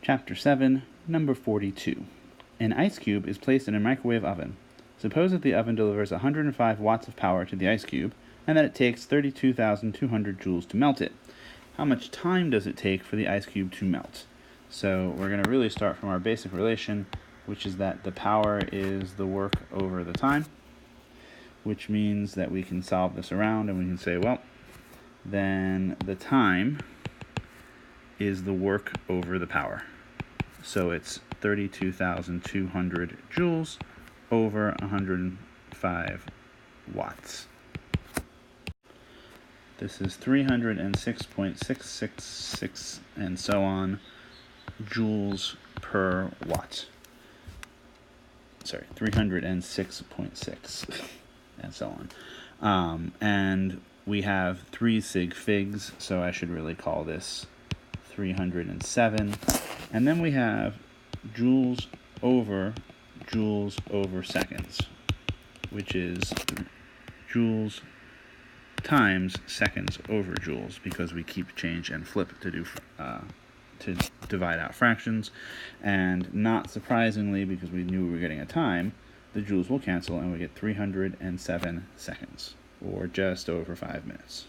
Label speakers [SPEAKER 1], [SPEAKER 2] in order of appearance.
[SPEAKER 1] Chapter 7, Number 42. An ice cube is placed in a microwave oven. Suppose that the oven delivers 105 watts of power to the ice cube, and that it takes 32,200 joules to melt it. How much time does it take for the ice cube to melt? So we're going to really start from our basic relation, which is that the power is the work over the time, which means that we can solve this around and we can say, well, then the time is the work over the power. So it's 32,200 joules over 105 watts. This is 306.666 and so on joules per watt. Sorry, 306.6 and so on. And we have 3 sig figs, so I should really call this 307. And then we have joules over seconds, which is joules times seconds over joules, because we keep change and flip to divide out fractions. And not surprisingly, because we knew we were getting a time, the joules will cancel and we get 307 seconds, or just over 5 minutes.